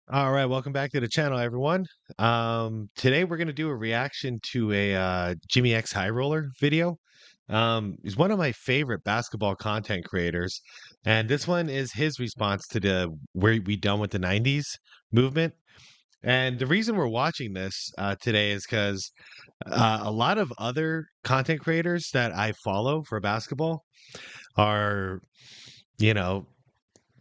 All right, welcome back to the channel, everyone. Today we're gonna do a reaction to a JxmyHighRoller video. He's one of my favorite basketball content creators, and this one is his response to the "Were we done with the '90s" movement. And the reason we're watching this today is because a lot of other content creators that I follow for basketball are, you know,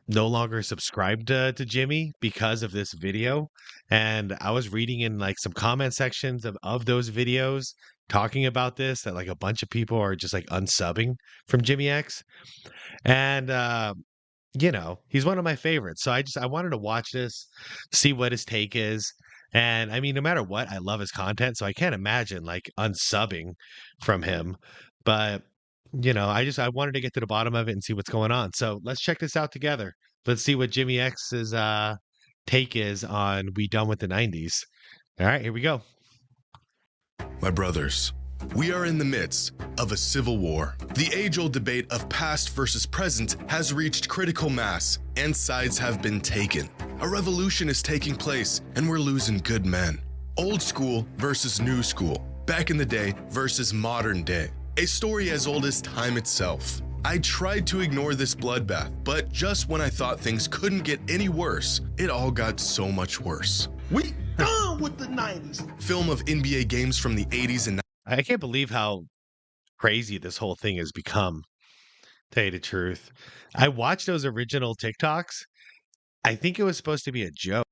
no longer subscribed to Jimmy because of this video. And I was reading in like some comment sections of those videos talking about this that like a bunch of people are just like unsubbing from Jimmy X. And he's one of my favorites. So I wanted to watch this, see what his take is. And I mean, no matter what, I love his content. So I can't imagine like unsubbing from him. But I wanted to get to the bottom of it and see what's going on. So let's check this out together. Let's see what Jimmy X's take is on We Done with the '90s. All right, here we go. My brothers, we are in the midst of a civil war. The age-old debate of past versus present has reached critical mass, and sides have been taken. A revolution is taking place, and we're losing good men. Old school versus new school. Back in the day versus modern day. A story as old as time itself. I tried to ignore this bloodbath, but just when I thought things couldn't get any worse, it all got so much worse. We done with the 90s. Film of NBA games from the 80s and I can't believe how crazy this whole thing has become. Tell you the truth, I watched those original TikToks. I think it was supposed to be a joke,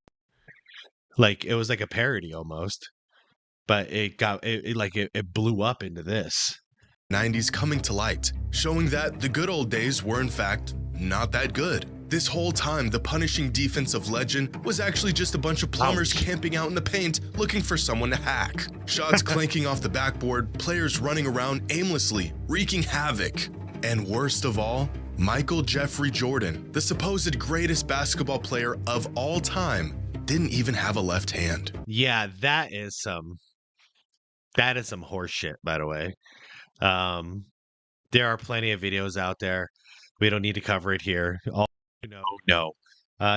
like it was like a parody almost, but it blew up into this. 90s coming to light, showing that the good old days were in fact not that good. This whole time, the punishing defensive legend was actually just a bunch of plumbers camping out in the paint looking for someone to hack. Shots clanking off the backboard, players running around aimlessly, wreaking havoc. And worst of all, Michael Jeffrey Jordan, the supposed greatest basketball player of all time, didn't even have a left hand. Yeah, that is some horse shit, by the way. There are plenty of videos out there. We don't need to cover it here. All no.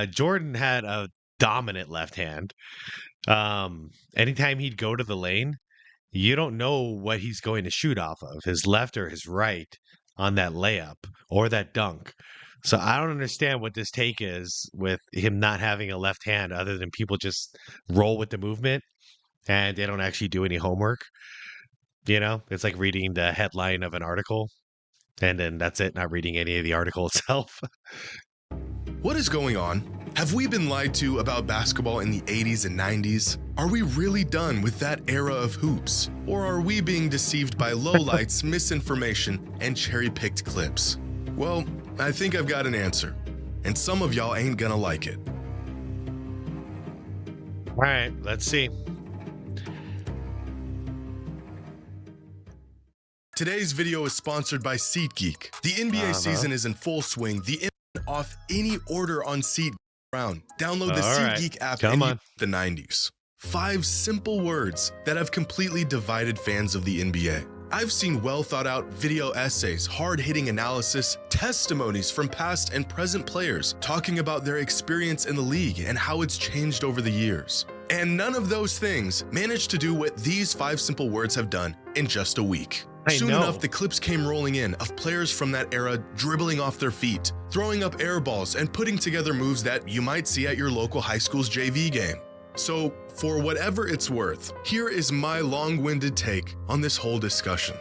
Jordan had a dominant left hand. Anytime he'd go to the lane, you don't know what he's going to shoot off of, his left or his right on that layup or that dunk. So I don't understand what this take is with him not having a left hand other than people just roll with the movement and they don't actually do any homework. It's like reading the headline of an article and then that's it, not reading any of the article itself. What is going on? Have we been lied to about basketball in the 80s and 90s? Are we really done with that era of hoops? Or are we being deceived by lowlights, misinformation, and cherry-picked clips? Well, I think I've got an answer, and some of y'all ain't gonna like it. All right, let's see. Today's video is sponsored by SeatGeek. The NBA season is in full swing. The internet off any order on SeatGeek round. Download the SeatGeek app in the 90s. 5 simple words that have completely divided fans of the NBA. I've seen well thought out video essays, hard-hitting analysis, testimonies from past and present players talking about their experience in the league and how it's changed over the years. And none of those things managed to do what these 5 simple words have done in just a week. Soon enough, the clips came rolling in of players from that era dribbling off their feet, throwing up air balls, and putting together moves that you might see at your local high school's JV game. So, for whatever it's worth, here is my long-winded take on this whole discussion.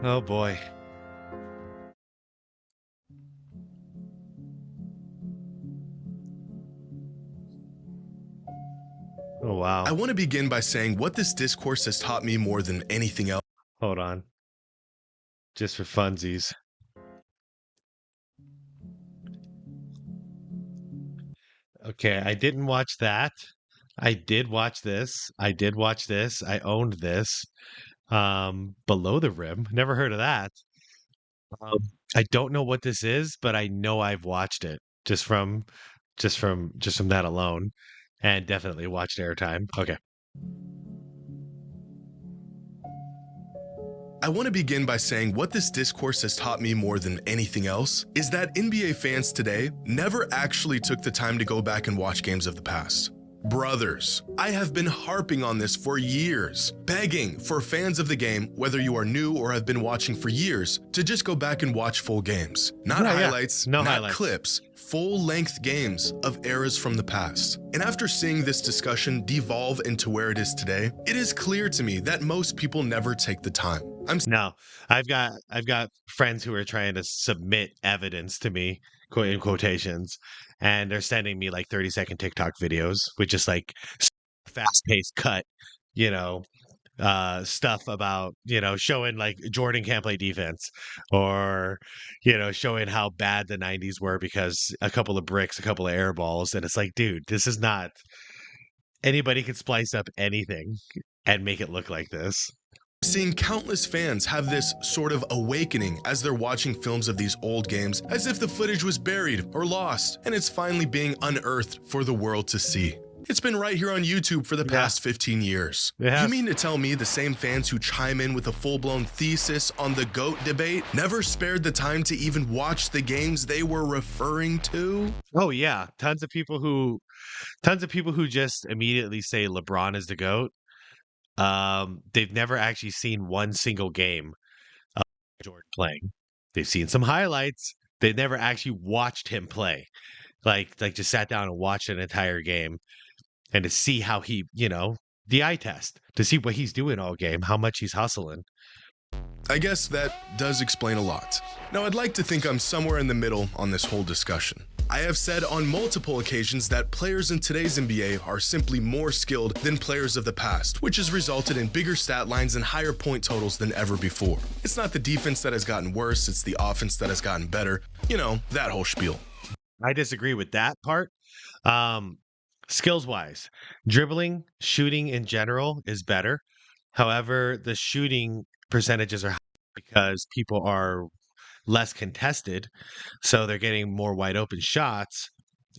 Oh boy. Oh, wow. I want to begin by saying what this discourse has taught me more than anything else. Hold on. Just for funsies. Okay, I didn't watch that. I did watch this. I did watch this. I owned this. Below the Rim. Never heard of that. I don't know what this is, but I know I've watched it just from that alone. And definitely watched Airtime. Okay. I want to begin by saying what this discourse has taught me more than anything else is that NBA fans today never actually took the time to go back and watch games of the past. Brothers, I have been harping on this for years, begging for fans of the game, whether you are new or have been watching for years, to just go back and watch full games. Not highlights, no not highlights. Clips, full-length games of eras from the past. And after seeing this discussion devolve into where it is today, it is clear to me that most people never take the time. No, I've got friends who are trying to submit evidence to me, in quotations, and they're sending me like 30-second TikTok videos with just like fast-paced cut, you know, stuff about, showing like Jordan can't play defense, or, showing how bad the 90s were because a couple of bricks, a couple of air balls. And it's like, dude, this is not, anybody could splice up anything and make it look like this. Seeing countless fans have this sort of awakening as they're watching films of these old games as if the footage was buried or lost and it's finally being unearthed for the world to see. It's been right here on YouTube for the past 15 years. You mean to tell me the same fans who chime in with a full-blown thesis on the GOAT debate never spared the time to even watch the games they were referring to? Oh yeah, tons of people who just immediately say LeBron is the GOAT. They've never actually seen one single game of Jordan playing. They've seen some highlights. They've never actually watched him play. Like just sat down and watched an entire game and to see how he, the eye test, to see what he's doing all game, how much he's hustling. I guess that does explain a lot. Now, I'd like to think I'm somewhere in the middle on this whole discussion. I have said on multiple occasions that players in today's NBA are simply more skilled than players of the past, which has resulted in bigger stat lines and higher point totals than ever before. It's not the defense that has gotten worse, it's the offense that has gotten better. That whole spiel. I disagree with that part. Skills-wise, dribbling, shooting in general is better. However, the shooting percentages are high because people are less contested, so they're getting more wide open shots.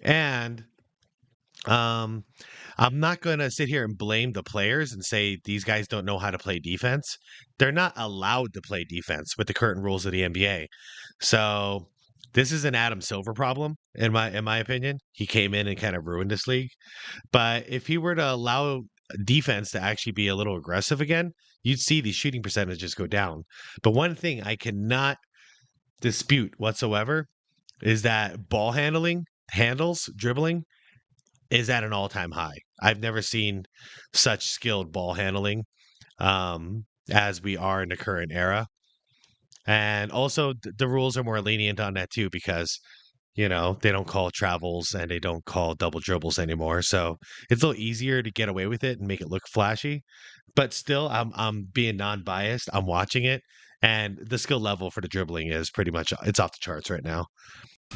And I'm not going to sit here and blame the players and say these guys don't know how to play defense. They're not allowed to play defense with the current rules of the NBA. So this is an Adam Silver problem, in my opinion. He came in and kind of ruined this league. But if he were to allow defense to actually be a little aggressive again, you'd see these shooting percentages go down. But one thing I cannot dispute whatsoever is that ball dribbling is at an all-time high. I've never seen such skilled ball handling as we are in the current era. And also the rules are more lenient on that too, because they don't call travels and they don't call double dribbles anymore. So it's a little easier to get away with it and make it look flashy. But still, I'm being non-biased. I'm watching it, and the skill level for the dribbling is pretty much, it's off the charts right now.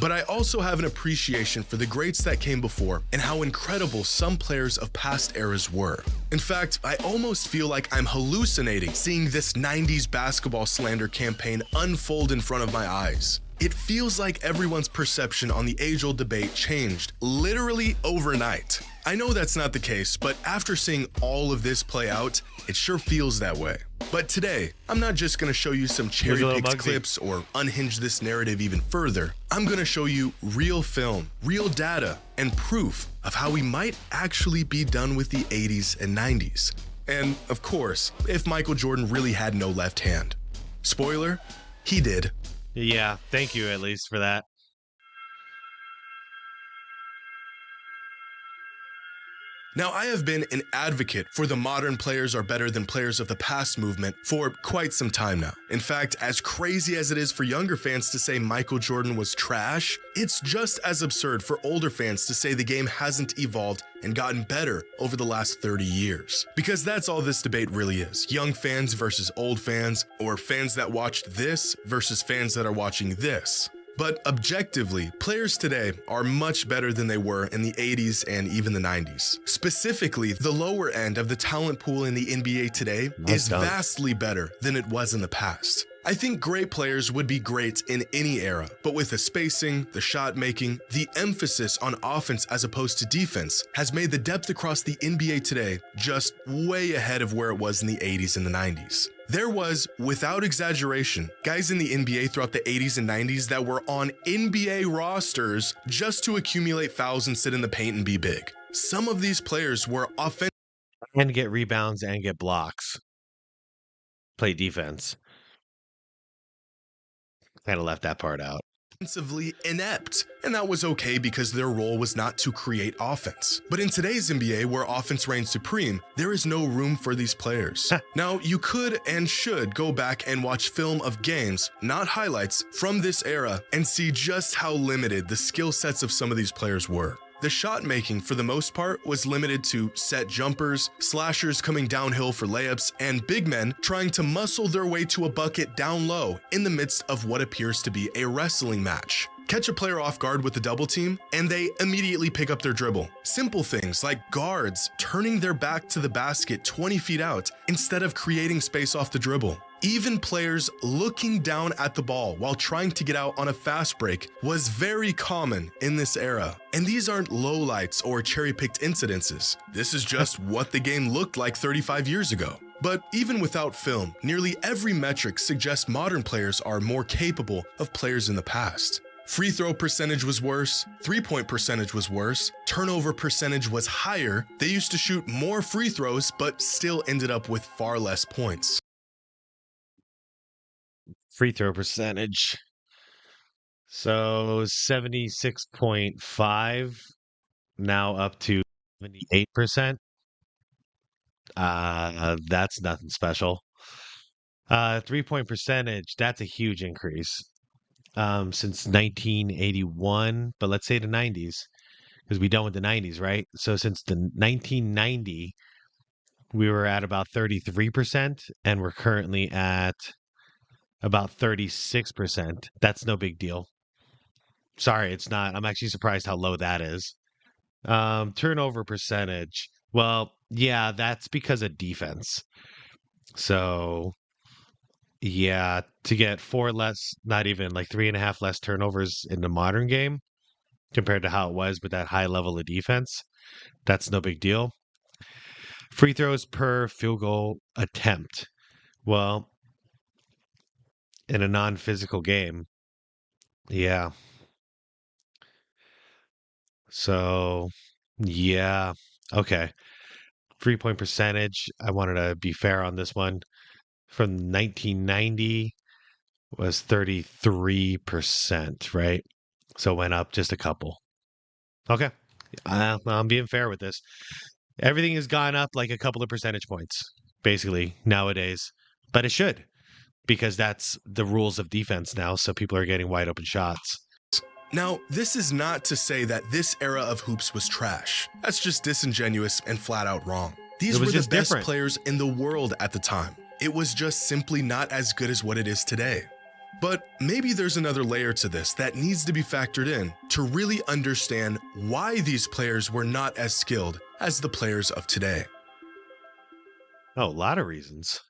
But I also have an appreciation for the greats that came before and how incredible some players of past eras were. In fact, I almost feel like I'm hallucinating seeing this 90s basketball slander campaign unfold in front of my eyes. It feels like everyone's perception on the age-old debate changed literally overnight. I know that's not the case, but after seeing all of this play out, it sure feels that way. But today, I'm not just going to show you some cherry-picked clips or unhinge this narrative even further. I'm going to show you real film, real data, and proof of how we might actually be done with the 80s and 90s. And, of course, if Michael Jordan really had no left hand. Spoiler, he did. Yeah, thank you at least for that. Now, I have been an advocate for the modern players are better than players of the past movement for quite some time now. In fact, as crazy as it is for younger fans to say Michael Jordan was trash, it's just as absurd for older fans to say the game hasn't evolved and gotten better over the last 30 years. Because that's all this debate really is. Young fans versus old fans, or fans that watched this versus fans that are watching this. But objectively, players today are much better than they were in the 80s and even the 90s. Specifically, the lower end of the talent pool in the NBA today is vastly better than it was in the past. I think great players would be great in any era, but with the spacing, the shot making, the emphasis on offense as opposed to defense has made the depth across the NBA today just way ahead of where it was in the 80s and the 90s. There was, without exaggeration, guys in the NBA throughout the 80s and 90s that were on NBA rosters just to accumulate fouls and sit in the paint and be big. Some of these players were offensive and get rebounds and get blocks. Play defense. Kind of left that part out. Offensively inept, and that was okay because their role was not to create offense. But in today's NBA, where offense reigns supreme, there is no room for these players. Now, you could and should go back and watch film of games, not highlights, from this era and see just how limited the skill sets of some of these players were. The shot making, for the most part, was limited to set jumpers, slashers coming downhill for layups, and big men trying to muscle their way to a bucket down low in the midst of what appears to be a wrestling match. Catch a player off guard with a double team, and they immediately pick up their dribble. Simple things like guards turning their back to the basket 20 feet out instead of creating space off the dribble. Even players looking down at the ball while trying to get out on a fast break was very common in this era. And these aren't lowlights or cherry-picked incidences. This is just what the game looked like 35 years ago. But even without film, nearly every metric suggests modern players are more capable of players in the past. Free throw percentage was worse, three-point percentage was worse, turnover percentage was higher. They used to shoot more free throws, but still ended up with far less points. Free throw percentage. So 76.5, now up to 78%. That's nothing special. 3-point percentage, that's a huge increase. Since 1981, but let's say the 90s, because we done with the 90s, right? So since the 1990, we were at about 33%, and we're currently at about 36%. That's no big deal. Sorry, it's not. I'm actually surprised how low that is. Turnover percentage. Well, yeah, that's because of defense. So yeah, to get 4 less, not even like 3.5 less turnovers in the modern game compared to how it was with that high level of defense, that's no big deal. Free throws per field goal attempt. Well, in a non-physical game, yeah. So, yeah, okay. 3-point percentage. I wanted to be fair on this one. From 1990 was 33%, right? So it went up just a couple. Okay. I'm being fair with this. Everything has gone up like a couple of percentage points, basically, nowadays. But it should, because that's the rules of defense now. So people are getting wide open shots. Now, this is not to say that this era of hoops was trash. That's just disingenuous and flat out wrong. These were the best players in the world at the time. It was just simply not as good as what it is today. But maybe there's another layer to this that needs to be factored in to really understand why these players were not as skilled as the players of today. Oh, a lot of reasons.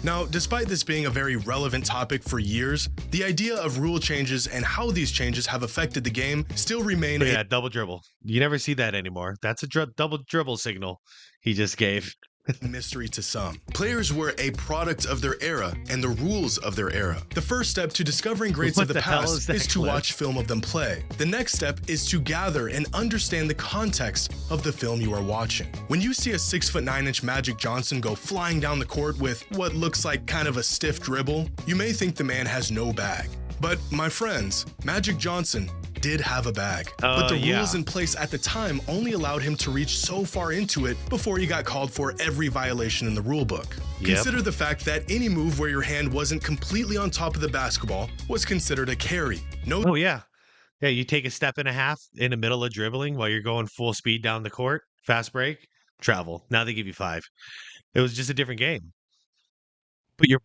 Now, despite this being a very relevant topic for years, the idea of rule changes and how these changes have affected the game still remain a double dribble. You never see that anymore. That's a double dribble signal he just gave. Mystery to some. Players were a product of their era and the rules of their era. The first step to discovering greats of the past is to watch film of them play. The next step is to gather and understand the context of the film you are watching. When you see a 6'9" Magic Johnson go flying down the court with what looks like kind of a stiff dribble, you may think the man has no bag. But my friends, Magic Johnson did have a bag, but the rules in place at the time only allowed him to reach so far into it before he got called for every violation in the rulebook. Consider the fact that any move where your hand wasn't completely on top of the basketball was considered a carry. Yeah, you take a step and a half in the middle of dribbling while you're going full speed down the court, fast break, travel. Now they give you 5. It was just a different game. Put your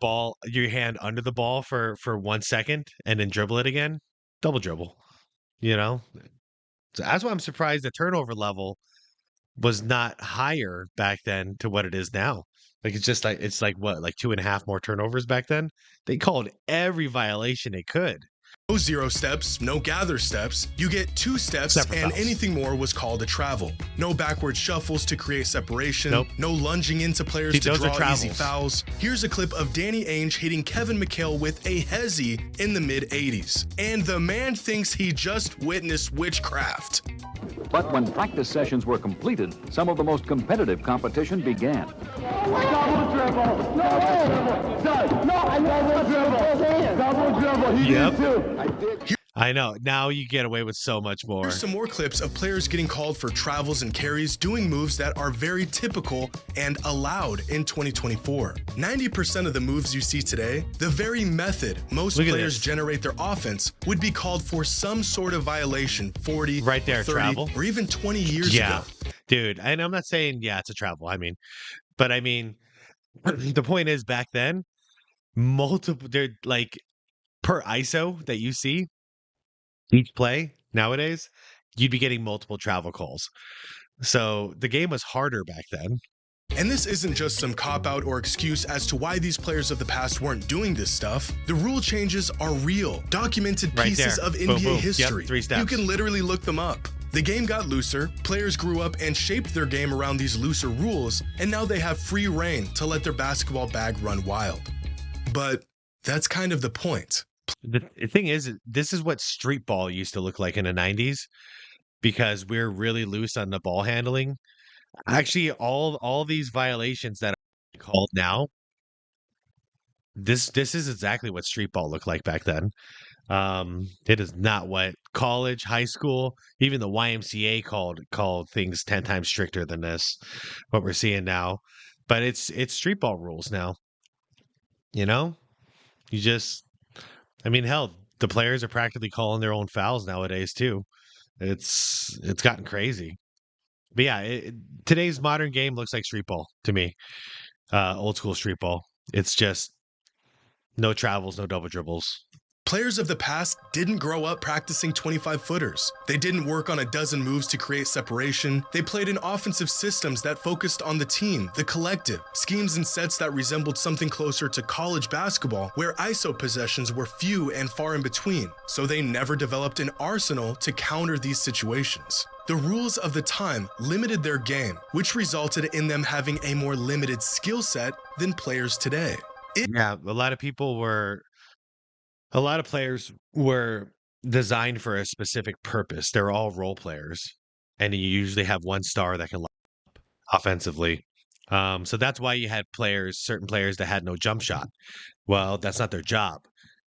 hand under the ball for 1 second and then dribble it again, double dribble. You know, so that's why I'm surprised the turnover level was not higher back then to what it is now. Like it's like what, like 2.5 more turnovers back then? They called every violation they could. No 0 steps, no gather steps. You get 2 steps, Except for and fouls. anything more was called a travel. No backward shuffles to create separation. Nope. No lunging into players See, to those are draw easy travels. fouls. Here's a clip of Danny Ainge hitting Kevin McHale with a hezzy in the mid-'80s. And the man thinks he just witnessed witchcraft. But when practice sessions were completed, some of the most competitive competition began. Double dribble! No! Son, no! I double dribble! Double dribble! He Yep. did too! I did. I know. Now you get away with so much more. Here's some more clips of players getting called for travels and carries, doing moves that are very typical and allowed in 2024. 90% of the moves you see today, the very method most players generate their offense, would be called for some sort of violation 40, right there, 30, travel, or even 20 years ago. Dude, and I'm not saying, it's a travel. But the point is back then, they're like per ISO that you see each play nowadays, you'd be getting multiple travel calls. So the game was harder back then. And this isn't just some cop-out or excuse as to why these players of the past weren't doing this stuff. The rule changes are real, documented pieces of NBA history. Yep, 3 steps. You can literally look them up. The game got looser, players grew up and shaped their game around these looser rules, and now they have free reign to let their basketball bag run wild. But that's kind of the point. The thing is, this is what street ball used to look like in the 90s, because we're really loose on the ball handling. Actually, all these violations that are called now, this is exactly what street ball looked like back then. It is not what college, high school, even the YMCA called things 10 times stricter than this, what we're seeing now. But it's street ball rules now. You just, hell, the players are practically calling their own fouls nowadays too. It's gotten crazy. But yeah, today's modern game looks like street ball to me. Old school street ball. It's just no travels, no double dribbles. Players of the past didn't grow up practicing 25-footers. They didn't work on a dozen moves to create separation. They played in offensive systems that focused on the team, the collective, schemes and sets that resembled something closer to college basketball, where ISO possessions were few and far in between, so they never developed an arsenal to counter these situations. The rules of the time limited their game, which resulted in them having a more limited skill set than players today. A lot of players were designed for a specific purpose. They're all role players, and you usually have one star that can line up offensively. So that's why you had certain players that had no jump shot. Well, that's not their job.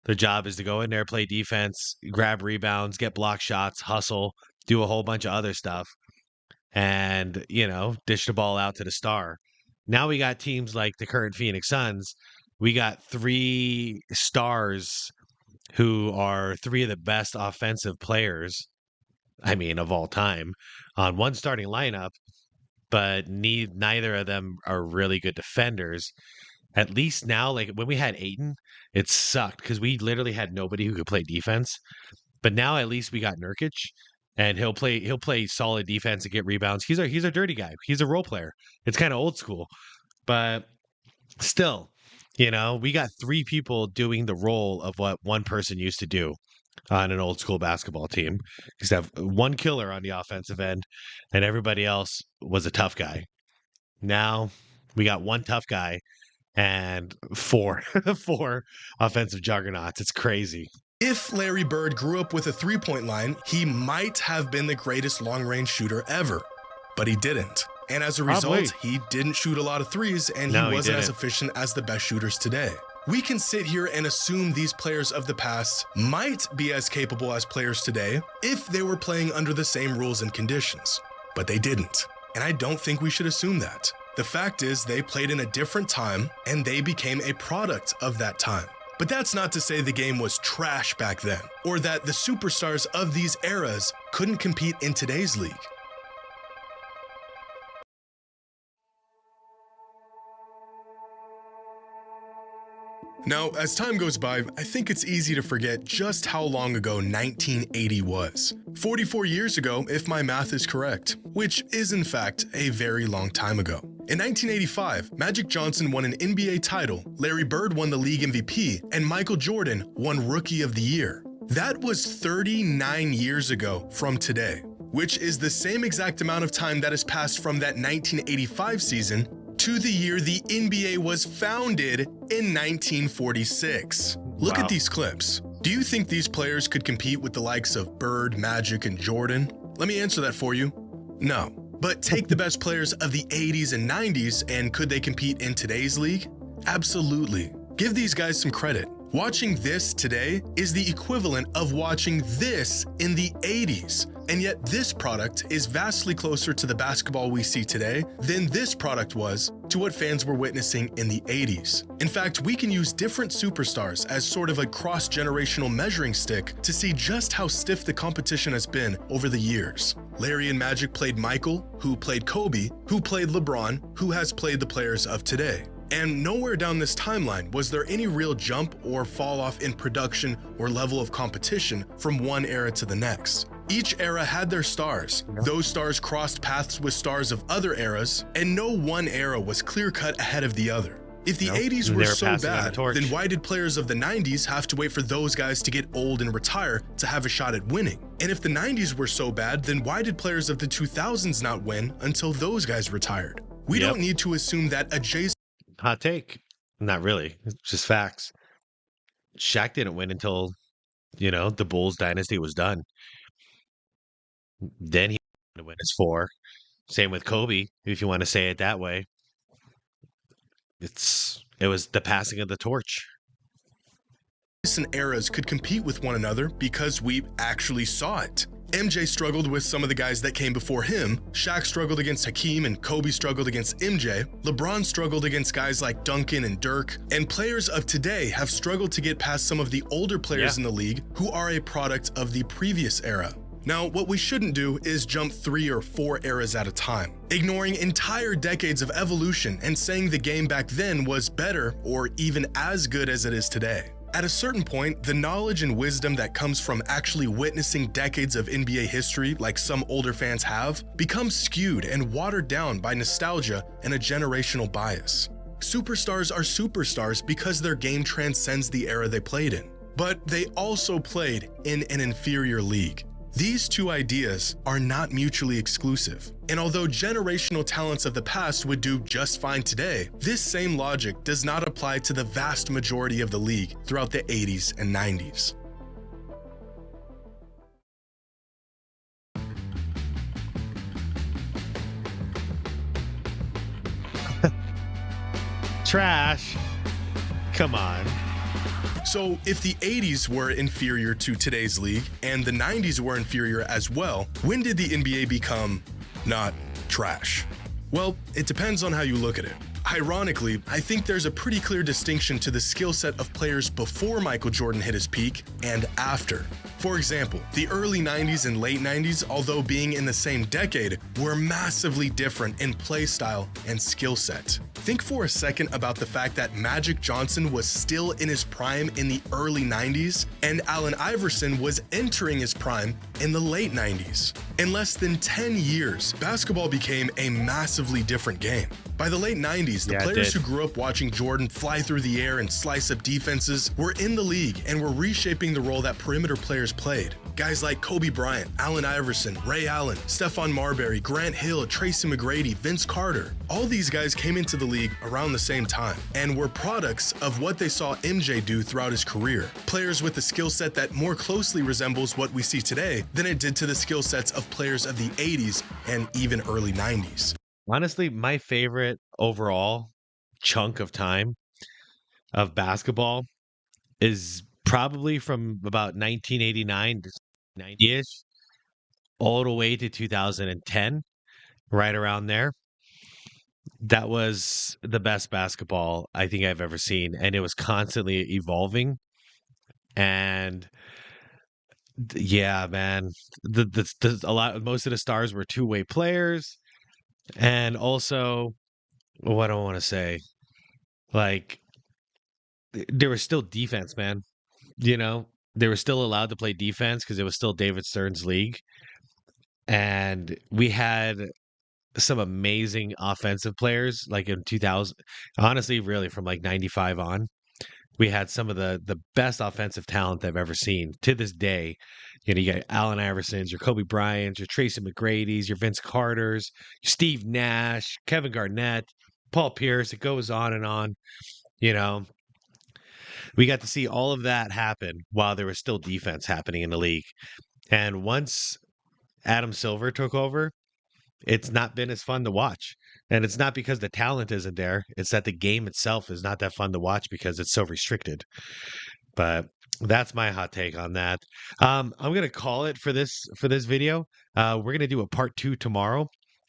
Their job is to go in there, play defense, grab rebounds, get block shots, hustle, do a whole bunch of other stuff, and, dish the ball out to the star. Now we got teams like the current Phoenix Suns. We got 3 stars who are 3 of the best offensive players, of all time, on one starting lineup, but neither of them are really good defenders. At least now, like when we had Ayton, it sucked because we literally had nobody who could play defense. But now at least we got Nurkic, and he'll play solid defense and get rebounds. He's a dirty guy. He's a role player. It's kind of old school, but still, we got 3 people doing the role of what one person used to do on an old school basketball team. Because have one killer on the offensive end, and everybody else was a tough guy. Now we got one tough guy and 4 offensive juggernauts. It's crazy. If Larry Bird grew up with a 3-point line, he might have been the greatest long-range shooter ever, but he didn't. And as a result, he didn't shoot a lot of threes, and he wasn't as efficient as the best shooters today. We can sit here and assume these players of the past might be as capable as players today if they were playing under the same rules and conditions, but they didn't. And I don't think we should assume that. The fact is, they played in a different time, and they became a product of that time. But that's not to say the game was trash back then, or that the superstars of these eras couldn't compete in today's league. Now, as time goes by, I think it's easy to forget just how long ago 1980 was. 44 years ago, if my math is correct, which is in fact a very long time ago. In 1985, Magic Johnson won an NBA title, Larry Bird won the league MVP, and Michael Jordan won Rookie of the Year. That was 39 years ago from today, which is the same exact amount of time that has passed from that 1985 season to the year the NBA was founded in 1946. Look at these clips. Do you think these players could compete with the likes of Bird, Magic, and Jordan? Let me answer that for you. No. But take the best players of the 80s and 90s, and could they compete in today's league? Absolutely. Give these guys some credit. Watching this today is the equivalent of watching this in the 80s. And yet this product is vastly closer to the basketball we see today than this product was to what fans were witnessing in the 80s. In fact, we can use different superstars as sort of a cross-generational measuring stick to see just how stiff the competition has been over the years. Larry and Magic played Michael, who played Kobe, who played LeBron, who has played the players of today. And nowhere down this timeline was there any real jump or fall off in production or level of competition from one era to the next. Each era had their stars. Those stars crossed paths with stars of other eras, and no one era was clear-cut ahead of the other. If the 80s were so bad, then why did players of the 90s have to wait for those guys to get old and retire to have a shot at winning? And if the 90s were so bad, then why did players of the 2000s not win until those guys retired? We don't need to assume that adjacent hot take. Not really. It's just facts. Shaq didn't win until, the Bulls dynasty was done. Then he to win his 4. Same with Kobe, if you want to say it that way. It was the passing of the torch. Eras could compete with one another because we actually saw it. MJ struggled with some of the guys that came before him, Shaq struggled against Hakeem, and Kobe struggled against MJ, LeBron struggled against guys like Duncan and Dirk, and players of today have struggled to get past some of the older players in the league who are a product of the previous era. Now, what we shouldn't do is jump 3 or 4 eras at a time, ignoring entire decades of evolution and saying the game back then was better or even as good as it is today. At a certain point, the knowledge and wisdom that comes from actually witnessing decades of NBA history, like some older fans have, becomes skewed and watered down by nostalgia and a generational bias. Superstars are superstars because their game transcends the era they played in, but they also played in an inferior league. These two ideas are not mutually exclusive, and although generational talents of the past would do just fine today, this same logic does not apply to the vast majority of the league throughout the 80s and 90s. Trash. Come on. So if the 80s were inferior to today's league and the 90s were inferior as well, when did the NBA become not trash? Well, it depends on how you look at it. Ironically, I think there's a pretty clear distinction to the skill set of players before Michael Jordan hit his peak and after. For example, the early 90s and late 90s, although being in the same decade, were massively different in play style and skill set. Think for a second about the fact that Magic Johnson was still in his prime in the early 90s, and Allen Iverson was entering his prime in the late 90s. In less than 10 years, basketball became a massively different game. By the late 90s, the players who grew up watching Jordan fly through the air and slice up defenses were in the league and were reshaping the role that perimeter players played. Guys like Kobe Bryant, Allen Iverson, Ray Allen, Stephon Marbury, Grant Hill, Tracy McGrady, Vince Carter. All these guys came into the league around the same time and were products of what they saw MJ do throughout his career. Players with a skill set that more closely resembles what we see today than it did to the skill sets of players of the 80s and even early 90s. Honestly, my favorite overall chunk of time of basketball is probably from about 1989 to 90-ish all the way to 2010, right around there. That was the best basketball I think I've ever seen, and it was constantly evolving. And yeah, man, most of the stars were two-way players. And also, what do I want to say? Like, there was still defense, man. You know, they were still allowed to play defense because it was still David Stern's league. And we had some amazing offensive players like in 2000. Honestly, really from like 95 on. We had some of the best offensive talent I've ever seen to this day. You know, you got Allen Iversons, your Kobe Bryants, your Tracy McGrady's, your Vince Carter's, your Steve Nash, Kevin Garnett, Paul Pierce. It goes on and on. You know, we got to see all of that happen while there was still defense happening in the league. And once Adam Silver took over, it's not been as fun to watch. And it's not because the talent isn't there. It's that the game itself is not that fun to watch because it's so restricted. But that's my hot take on that. I'm gonna call it for this video. We're gonna do a part 2 tomorrow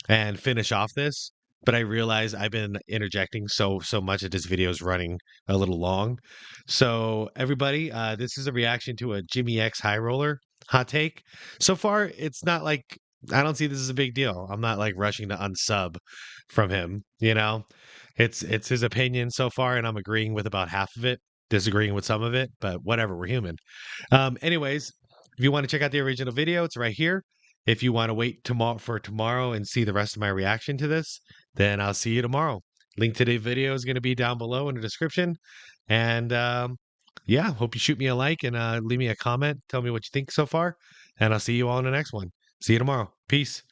and finish off this. But I realize I've been interjecting so much that this video is running a little long. So everybody, this is a reaction to a Jimmy X High Roller hot take. So far, it's not like I don't see this as a big deal. I'm not like rushing to unsub from him. You know, it's his opinion so far, and I'm agreeing with about half of it, disagreeing with some of it, but whatever, we're human. Anyways, if you want to check out the original video, it's right here. If you want to wait tomorrow and see the rest of my reaction to this, then I'll see you tomorrow. Link to the video is going to be down below in the description. And yeah, hope you shoot me a like and leave me a comment. Tell me what you think so far. And I'll see you all in the next one. See you tomorrow. Peace.